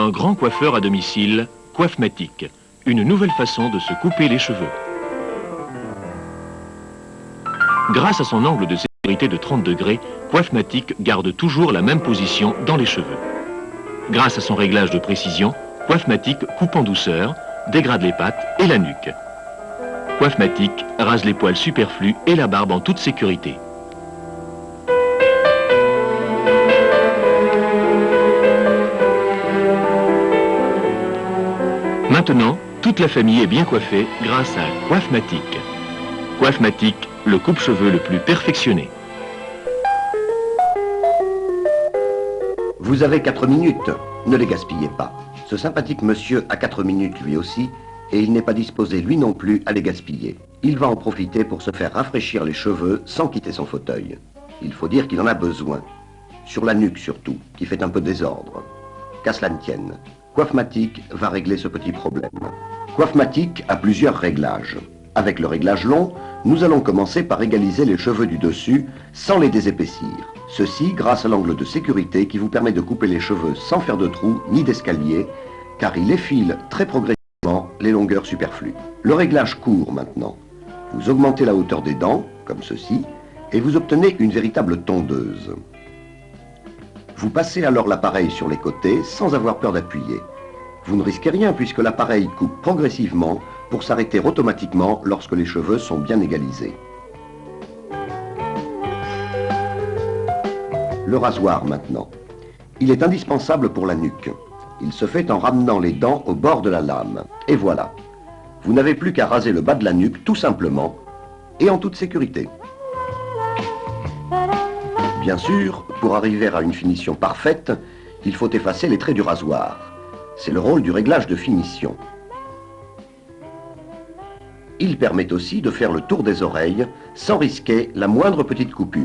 Un grand coiffeur à domicile, Coiffmatic, une nouvelle façon de se couper les cheveux. Grâce à son angle de sécurité de 30 degrés, Coiffmatic garde toujours la même position dans les cheveux. Grâce à son réglage de précision, Coiffmatic coupe en douceur, dégrade les pattes et la nuque. Coiffmatic rase les poils superflus et la barbe en toute sécurité. Maintenant, toute la famille est bien coiffée grâce à Coiffmatic. Coiffmatic, le coupe-cheveux le plus perfectionné. Vous avez 4 minutes, ne les gaspillez pas. Ce sympathique monsieur a 4 minutes lui aussi, et il n'est pas disposé lui non plus à les gaspiller. Il va en profiter pour se faire rafraîchir les cheveux sans quitter son fauteuil. Il faut dire qu'il en a besoin. Sur la nuque surtout, qui fait un peu désordre. Qu'à cela ne tienne, Coiffmatic va régler ce petit problème. Coiffmatic a plusieurs réglages. Avec le réglage long, nous allons commencer par égaliser les cheveux du dessus sans les désépaissir. Ceci grâce à l'angle de sécurité qui vous permet de couper les cheveux sans faire de trous ni d'escalier, car il effile très progressivement les longueurs superflues. Le réglage court maintenant. Vous augmentez la hauteur des dents, comme ceci, et vous obtenez une véritable tondeuse. Vous passez alors l'appareil sur les côtés sans avoir peur d'appuyer. Vous ne risquez rien puisque l'appareil coupe progressivement pour s'arrêter automatiquement lorsque les cheveux sont bien égalisés. Le rasoir maintenant. Il est indispensable pour la nuque. Il se fait en ramenant les dents au bord de la lame. Et voilà. Vous n'avez plus qu'à raser le bas de la nuque tout simplement et en toute sécurité. Bien sûr, pour arriver à une finition parfaite, il faut effacer les traits du rasoir. C'est le rôle du réglage de finition. Il permet aussi de faire le tour des oreilles sans risquer la moindre petite coupure.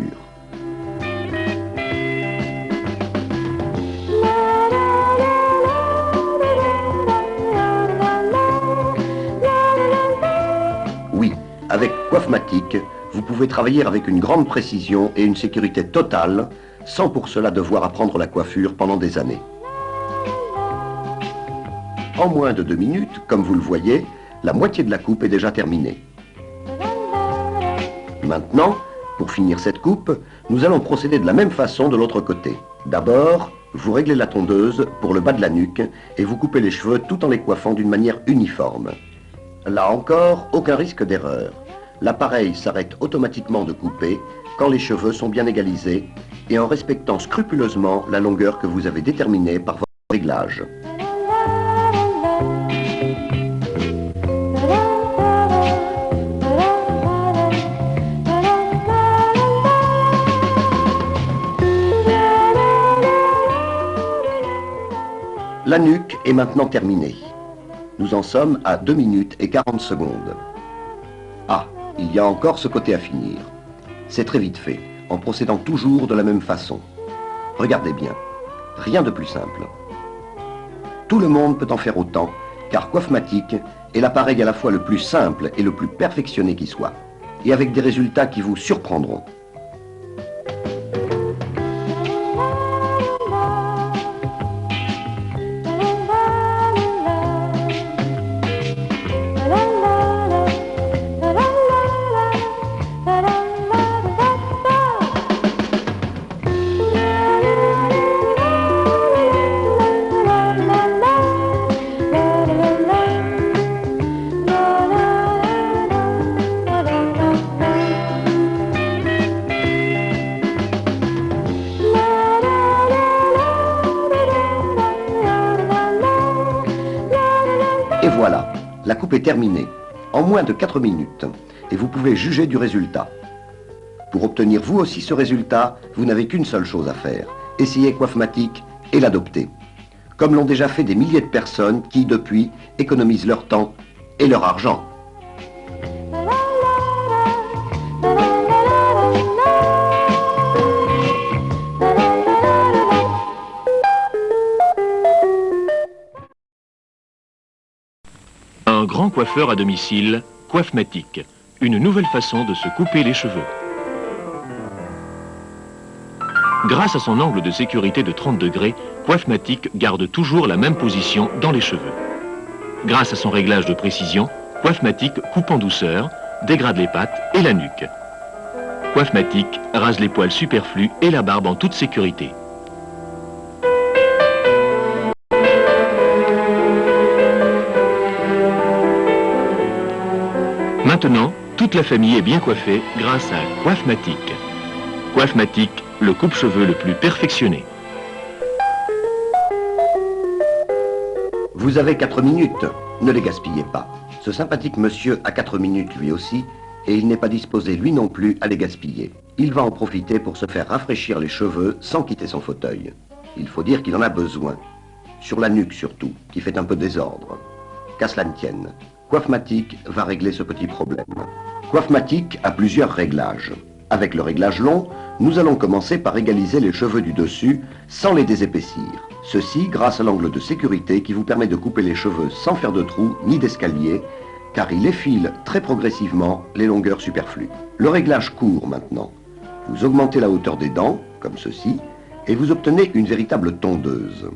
Oui, avec Coiffmatic, vous pouvez travailler avec une grande précision et une sécurité totale, sans pour cela devoir apprendre la coiffure pendant des années. En moins de 2 minutes, comme vous le voyez, la moitié de la coupe est déjà terminée. Maintenant, pour finir cette coupe, nous allons procéder de la même façon de l'autre côté. D'abord, vous réglez la tondeuse pour le bas de la nuque et vous coupez les cheveux tout en les coiffant d'une manière uniforme. Là encore, aucun risque d'erreur. L'appareil s'arrête automatiquement de couper quand les cheveux sont bien égalisés et en respectant scrupuleusement la longueur que vous avez déterminée par votre réglage. La nuque est maintenant terminée. Nous en sommes à 2 minutes et 40 secondes. Ah, il y a encore ce côté à finir. C'est très vite fait, en procédant toujours de la même façon. Regardez bien, rien de plus simple. Tout le monde peut en faire autant, car Coiffmatic est l'appareil à la fois le plus simple et le plus perfectionné qui soit, et avec des résultats qui vous surprendront. Et voilà, la coupe est terminée, en moins de 4 minutes, et vous pouvez juger du résultat. Pour obtenir vous aussi ce résultat, vous n'avez qu'une seule chose à faire, essayer Coiffmatic et l'adopter. Comme l'ont déjà fait des milliers de personnes qui, depuis, économisent leur temps et leur argent. Un grand coiffeur à domicile, Coiffmatic, une nouvelle façon de se couper les cheveux. Grâce à son angle de sécurité de 30 degrés, Coiffematic garde toujours la même position dans les cheveux. Grâce à son réglage de précision, Coiffematic coupe en douceur, dégrade les pattes et la nuque. Coiffematic rase les poils superflus et la barbe en toute sécurité. Maintenant, toute la famille est bien coiffée grâce à Coiffematic. Coiffematic, le coupe-cheveux le plus perfectionné. Vous avez 4 minutes, ne les gaspillez pas. Ce sympathique monsieur a 4 minutes lui aussi, et il n'est pas disposé lui non plus à les gaspiller. Il va en profiter pour se faire rafraîchir les cheveux sans quitter son fauteuil. Il faut dire qu'il en a besoin. Sur la nuque surtout, qui fait un peu désordre. Qu'à cela ne tienne, Coiffematic va régler ce petit problème. Coiffematic a plusieurs réglages. Avec le réglage long, nous allons commencer par égaliser les cheveux du dessus sans les désépaissir. Ceci grâce à l'angle de sécurité qui vous permet de couper les cheveux sans faire de trous ni d'escalier, car il effile très progressivement les longueurs superflues. Le réglage court maintenant. Vous augmentez la hauteur des dents, comme ceci, et vous obtenez une véritable tondeuse.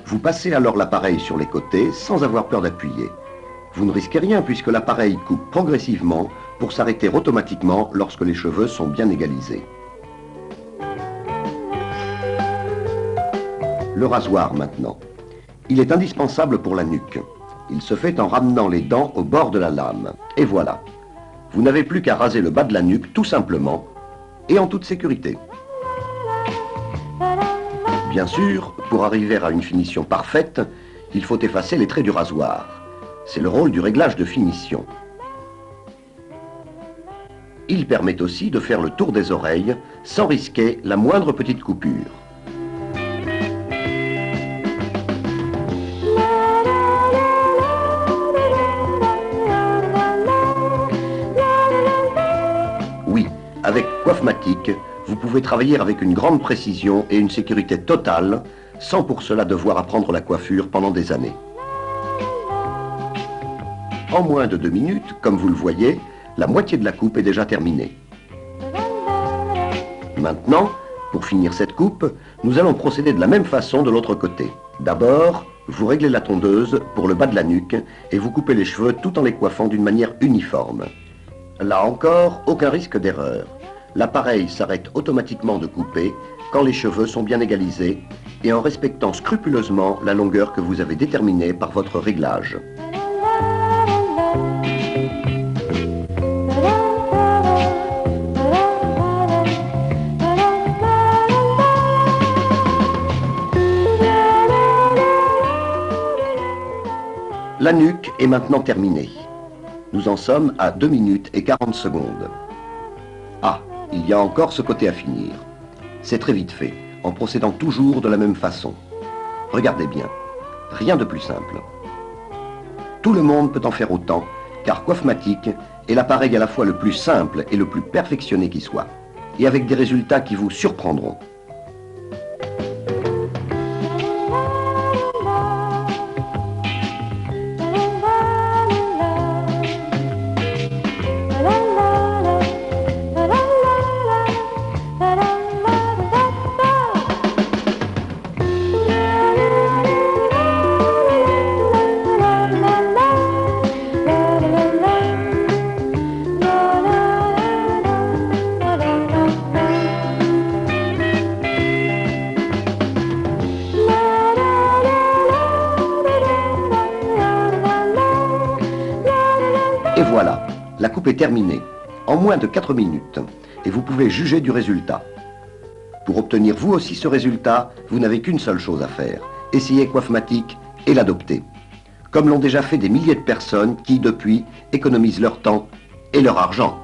Vous passez alors l'appareil sur les côtés sans avoir peur d'appuyer. Vous ne risquez rien puisque l'appareil coupe progressivement pour s'arrêter automatiquement lorsque les cheveux sont bien égalisés. Le rasoir maintenant. Il est indispensable pour la nuque. Il se fait en ramenant les dents au bord de la lame. Et voilà. Vous n'avez plus qu'à raser le bas de la nuque tout simplement et en toute sécurité. Bien sûr, pour arriver à une finition parfaite, il faut effacer les traits du rasoir. C'est le rôle du réglage de finition. Il permet aussi de faire le tour des oreilles sans risquer la moindre petite coupure. Oui, avec Coiffematic, vous pouvez travailler avec une grande précision et une sécurité totale, sans pour cela devoir apprendre la coiffure pendant des années. En moins de 2 minutes, comme vous le voyez, la moitié de la coupe est déjà terminée. Maintenant, pour finir cette coupe, nous allons procéder de la même façon de l'autre côté. D'abord, vous réglez la tondeuse pour le bas de la nuque et vous coupez les cheveux tout en les coiffant d'une manière uniforme. Là encore, aucun risque d'erreur. L'appareil s'arrête automatiquement de couper quand les cheveux sont bien égalisés et en respectant scrupuleusement la longueur que vous avez déterminée par votre réglage. La nuque est maintenant terminée. Nous en sommes à 2 minutes et 40 secondes. Ah, il y a encore ce côté à finir. C'est très vite fait, en procédant toujours de la même façon. Regardez bien, rien de plus simple. Tout le monde peut en faire autant, car Coiffematic est l'appareil à la fois le plus simple et le plus perfectionné qui soit, et avec des résultats qui vous surprendront. Et voilà, la coupe est terminée, en moins de 4 minutes, et vous pouvez juger du résultat. Pour obtenir vous aussi ce résultat, vous n'avez qu'une seule chose à faire, essayer Coiffematic et l'adopter. Comme l'ont déjà fait des milliers de personnes qui, depuis, économisent leur temps et leur argent.